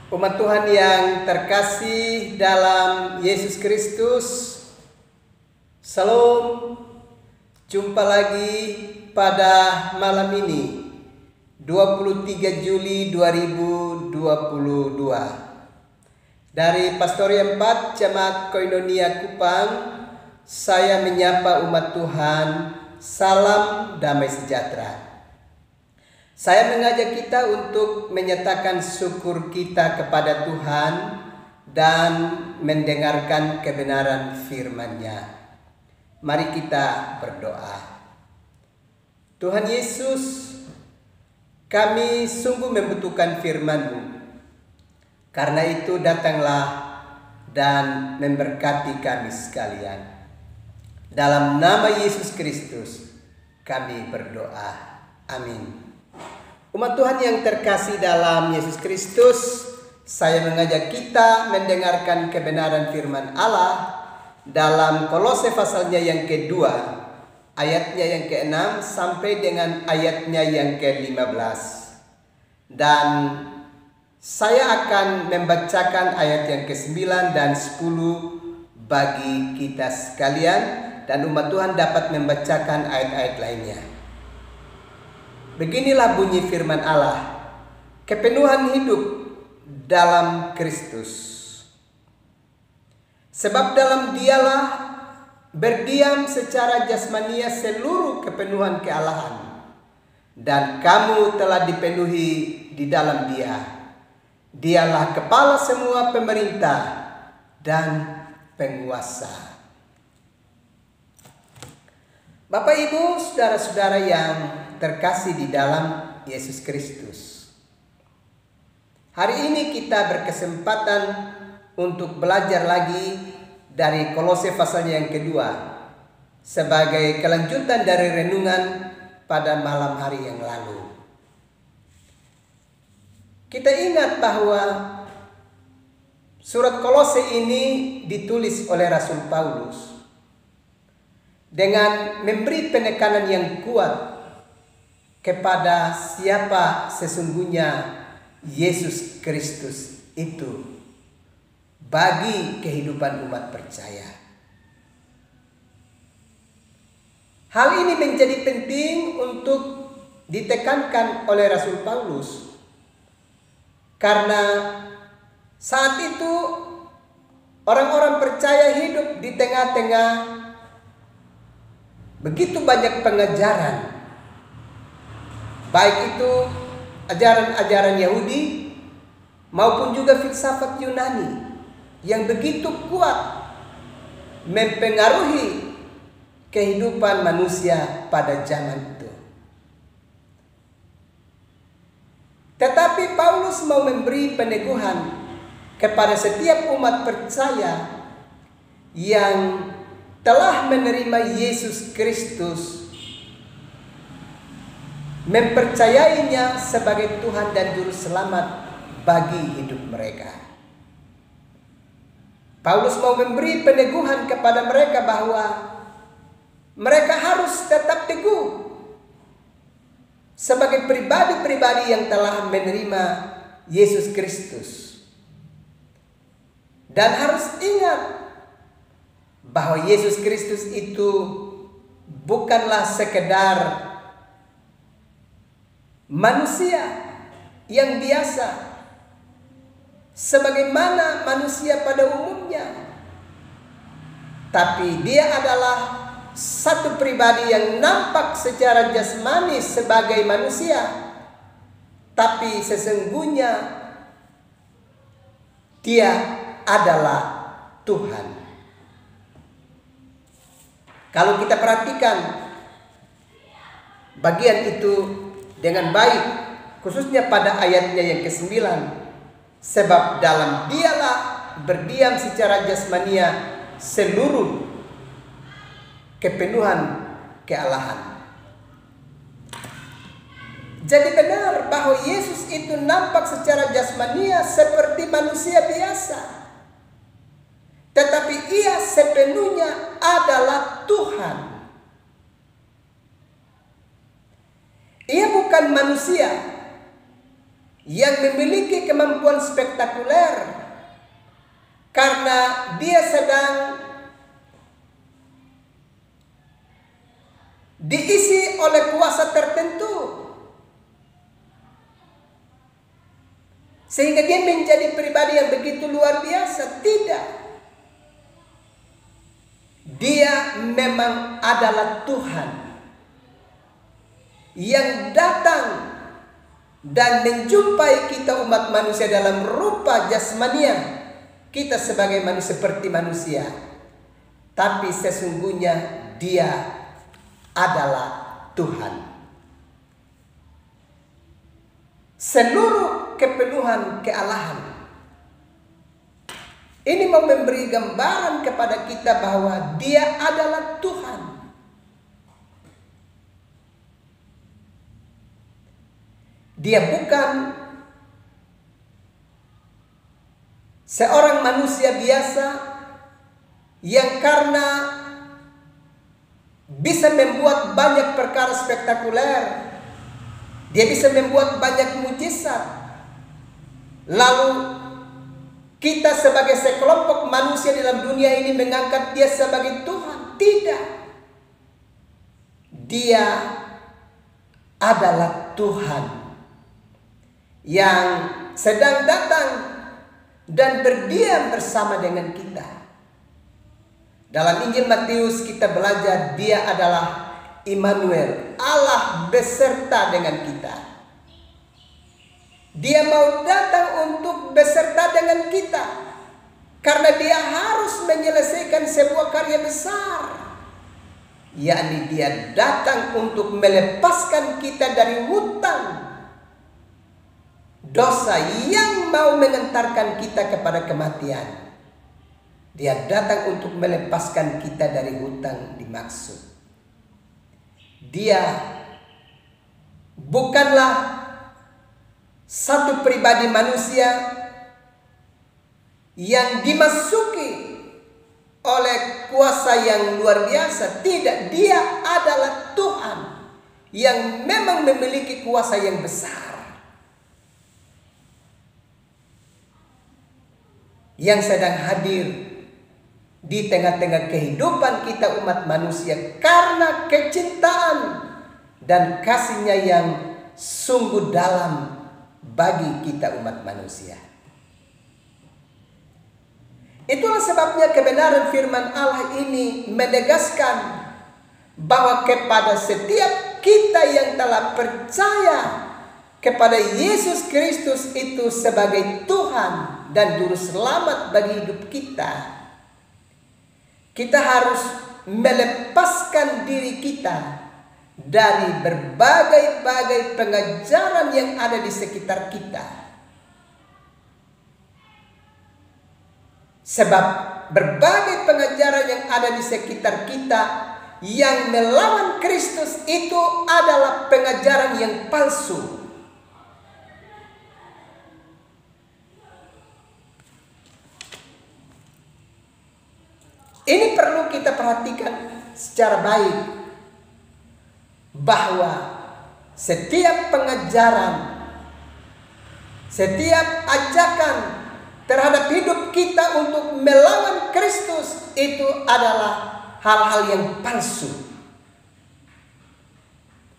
Umat Tuhan yang terkasih dalam Yesus Kristus, Salam. Jumpa lagi pada malam ini 23 Juli 2022 dari Pastoria 4 Jemaat Koinonia Kupang. Saya menyapa umat Tuhan, salam damai sejahtera. Saya mengajak kita untuk menyatakan syukur kita kepada Tuhan dan mendengarkan kebenaran firman-Nya. Mari kita berdoa. Tuhan Yesus, kami sungguh membutuhkan firman-Mu. Karena itu datanglah dan memberkati kami sekalian. Dalam nama Yesus Kristus kami berdoa. Amin. Umat Tuhan yang terkasih dalam Yesus Kristus, saya mengajak kita mendengarkan kebenaran firman Allah dalam Kolose pasalnya yang kedua, ayatnya yang ke-6 sampai dengan ayatnya yang ke-15. Dan saya akan membacakan ayat yang ke-9 dan 10 bagi kita sekalian, dan umat Tuhan dapat membacakan ayat-ayat lainnya. Beginilah bunyi firman Allah, kepenuhan hidup dalam Kristus. Sebab dalam Dialah berdiam secara jasmania seluruh kepenuhan kealahan, dan kamu telah dipenuhi di dalam Dia. Dialah kepala semua pemerintah dan penguasa. Bapak, Ibu, saudara-saudara yang terkasih di dalam Yesus Kristus, hari ini kita berkesempatan untuk belajar lagi dari Kolose pasalnya yang kedua sebagai kelanjutan dari renungan pada malam hari yang lalu. Kita ingat bahwa surat Kolose ini ditulis oleh Rasul Paulus dengan memberi penekanan yang kuat kepada siapa sesungguhnya Yesus Kristus itu bagi kehidupan umat percaya. Hal ini menjadi penting untuk ditekankan oleh Rasul Paulus karena saat itu orang-orang percaya hidup di tengah-tengah begitu banyak pengajaran, baik itu ajaran-ajaran Yahudi maupun juga filsafat Yunani yang begitu kuat mempengaruhi kehidupan manusia pada zaman itu. Tetapi Paulus mau memberi peneguhan kepada setiap umat percaya yang telah menerima Yesus Kristus, mempercayainya sebagai Tuhan dan Juru Selamat bagi hidup mereka. Paulus mau memberi peneguhan kepada mereka bahwa mereka harus tetap teguh sebagai pribadi-pribadi yang telah menerima Yesus Kristus, dan harus ingat bahwa Yesus Kristus itu bukanlah sekedar manusia yang biasa sebagaimana manusia pada umumnya, tapi Dia adalah satu pribadi yang nampak secara jasmani sebagai manusia, tapi sesungguhnya Dia adalah Tuhan. Kalau kita perhatikan bagian itu dengan baik, khususnya pada ayatnya yang ke-9, sebab dalam Dialah berdiam secara jasmania seluruh kepenuhan kealahan. Jadi benar bahwa Yesus itu nampak secara jasmania seperti manusia biasa, tetapi Ia sepenuhnya adalah Tuhan. Ia bukan manusia yang memiliki kemampuan spektakuler karena dia sedang diisi oleh kuasa tertentu, sehingga dia menjadi pribadi yang begitu luar biasa. Tidak, dia memang adalah Tuhan yang datang dan menjumpai kita umat manusia dalam rupa jasmania. Kita sebagai manusia seperti manusia, tapi sesungguhnya dia adalah Tuhan. Seluruh kepenuhan kealahan ini mau memberi gambaran kepada kita bahwa dia adalah Tuhan. Dia bukan seorang manusia biasa yang karena bisa membuat banyak perkara spektakuler, dia bisa membuat banyak mujizat, lalu kita sebagai sekelompok manusia dalam dunia ini mengangkat dia sebagai Tuhan. Tidak, dia adalah Tuhan yang sedang datang dan berdiam bersama dengan kita. Dalam Injil Matius kita belajar dia adalah Immanuel, Allah beserta dengan kita. Dia mau datang untuk beserta dengan kita karena dia harus menyelesaikan sebuah karya besar, yakni dia datang untuk melepaskan kita dari hutang dosa yang mau mengantarkan kita kepada kematian. Dia datang untuk melepaskan kita dari hutang dimaksud. Dia bukanlah satu pribadi manusia yang dimasuki oleh kuasa yang luar biasa. Tidak, dia adalah Tuhan yang memang memiliki kuasa yang besar, yang sedang hadir di tengah-tengah kehidupan kita umat manusia karena kecintaan dan kasih-Nya yang sungguh dalam bagi kita umat manusia. Itulah sebabnya kebenaran firman Allah ini menegaskan bahwa kepada setiap kita yang telah percaya kepada Yesus Kristus itu sebagai Tuhan dan Juru Selamat bagi hidup kita, kita harus melepaskan diri kita dari berbagai-bagai pengajaran yang ada di sekitar kita. Sebab berbagai pengajaran yang ada di sekitar kita yang melawan Kristus itu adalah pengajaran yang palsu. Ini perlu kita perhatikan secara baik, bahwa setiap pengajaran, setiap ajakan terhadap hidup kita untuk melawan Kristus itu adalah hal-hal yang palsu,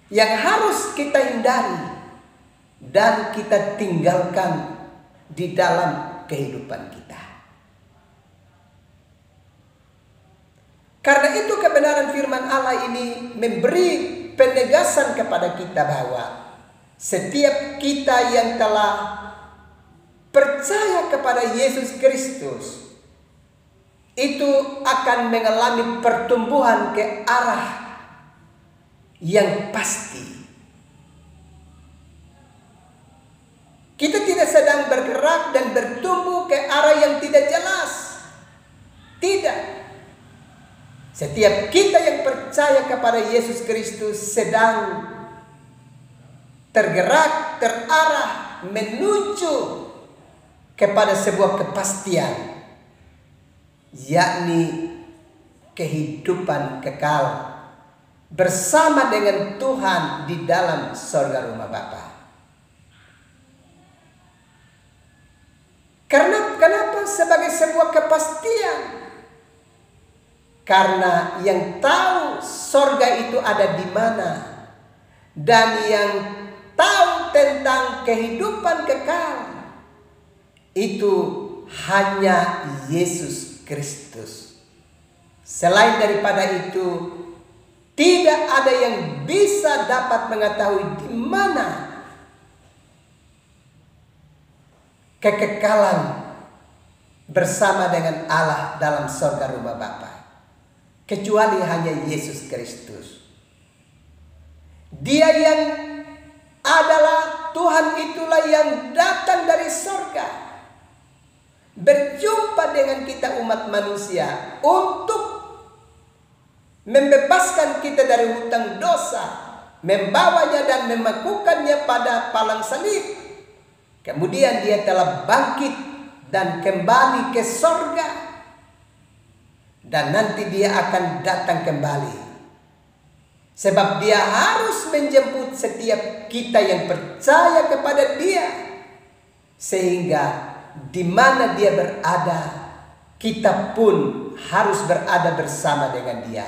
yang harus kita hindari dan kita tinggalkan di dalam kehidupan kita. Karena itu kebenaran firman Allah ini memberi penegasan kepada kita bahwa setiap kita yang telah percaya kepada Yesus Kristus itu akan mengalami pertumbuhan ke arah yang pasti. Kita tidak sedang bergerak dan bertumbuh ke arah yang tidak jelas. Tidak. Setiap kita yang percaya kepada Yesus Kristus sedang tergerak, terarah menuju kepada sebuah kepastian, yakni kehidupan kekal bersama dengan Tuhan di dalam surga rumah Bapa. Kenapa? Sebagai sebuah kepastian. Karena yang tahu sorga itu ada di mana, dan yang tahu tentang kehidupan kekal itu hanya Yesus Kristus. Selain daripada itu, tidak ada yang bisa dapat mengetahui di mana kekekalan bersama dengan Allah dalam sorga rumah Bapa, kecuali hanya Yesus Kristus. Dia yang adalah Tuhan, itulah yang datang dari sorga, berjumpa dengan kita umat manusia untuk membebaskan kita dari hutang dosa, membawanya dan memakukannya pada palang salib. Kemudian dia telah bangkit dan kembali ke sorga, dan nanti dia akan datang kembali, sebab dia harus menjemput setiap kita yang percaya kepada dia, sehingga di mana dia berada, kita pun harus berada bersama dengan dia,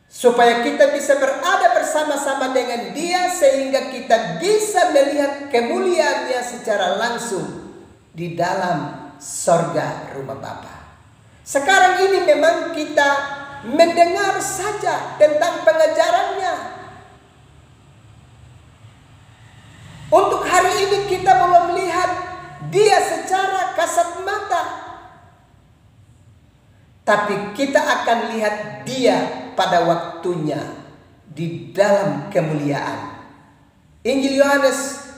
supaya kita bisa berada bersama-sama dengan dia, sehingga kita bisa melihat kemuliaannya secara langsung di dalam sorga rumah Bapa. Sekarang ini memang kita mendengar saja tentang pengajarannya. Untuk hari ini kita belum melihat dia secara kasat mata, tapi kita akan lihat dia pada waktunya di dalam kemuliaan. Injil Yohanes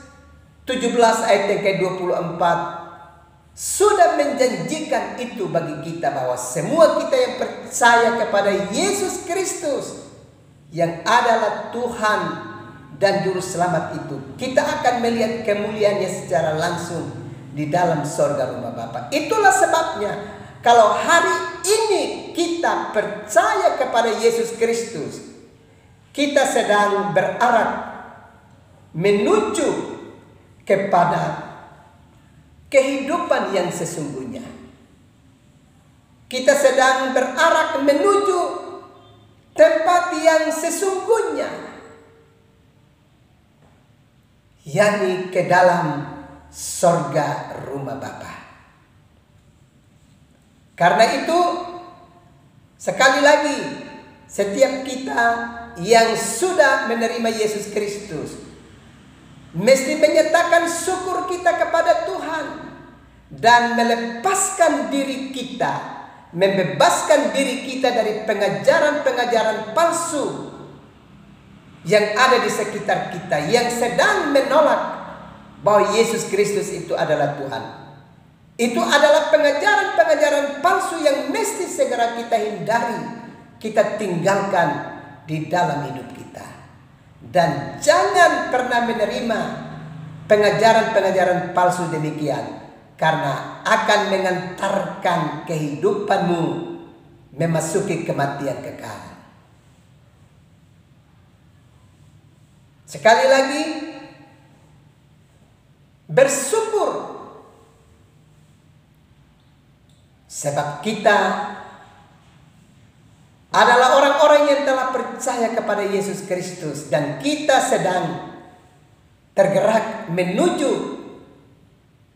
17 ayat yang ke-24 sudah menjanjikan itu bagi kita, bahwa semua kita yang percaya kepada Yesus Kristus yang adalah Tuhan dan Juru Selamat itu, kita akan melihat kemuliaannya secara langsung di dalam sorga rumah Bapa. Itulah sebabnya kalau hari ini kita percaya kepada Yesus Kristus, kita sedang berarah menuju kepada kehidupan yang sesungguhnya. Kita sedang berarah menuju tempat yang sesungguhnya, yakni ke dalam sorga rumah Bapa. Karena itu, sekali lagi, setiap kita yang sudah menerima Yesus Kristus mesti menyatakan syukur kita kepada Tuhan dan melepaskan diri kita, membebaskan diri kita dari pengajaran-pengajaran palsu yang ada di sekitar kita, yang sedang menolak bahwa Yesus Kristus itu adalah Tuhan. Itu adalah pengajaran-pengajaran palsu yang mesti segera kita hindari, kita tinggalkan di dalam hidup kita. Dan jangan pernah menerima pengajaran-pengajaran palsu demikian, karena akan mengantarkan kehidupanmu memasuki kematian kekal. Sekali lagi, bersyukur, sebab kita adalah orang-orang yang telah percaya kepada Yesus Kristus, dan kita sedang tergerak menuju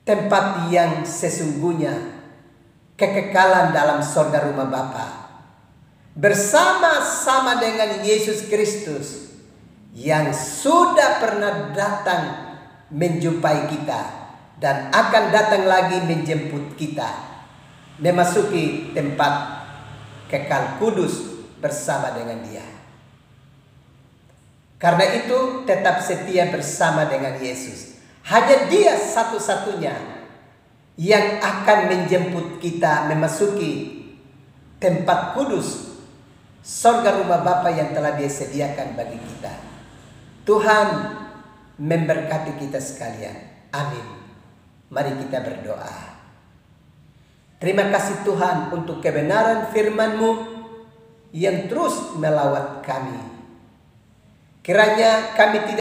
tempat yang sesungguhnya, kekekalan dalam sorga rumah Bapa, bersama-sama dengan Yesus Kristus yang sudah pernah datang menjumpai kita dan akan datang lagi menjemput kita memasuki tempat kekal kudus bersama dengan Dia. Karena itu tetap setia bersama dengan Yesus. Hanya Dia satu-satunya yang akan menjemput kita memasuki tempat kudus, sorga rumah Bapa yang telah Dia sediakan bagi kita. Tuhan memberkati kita sekalian. Amin. Mari kita berdoa. Terima kasih Tuhan untuk kebenaran firman-Mu yang terus melawat kami. Kiranya kami tidak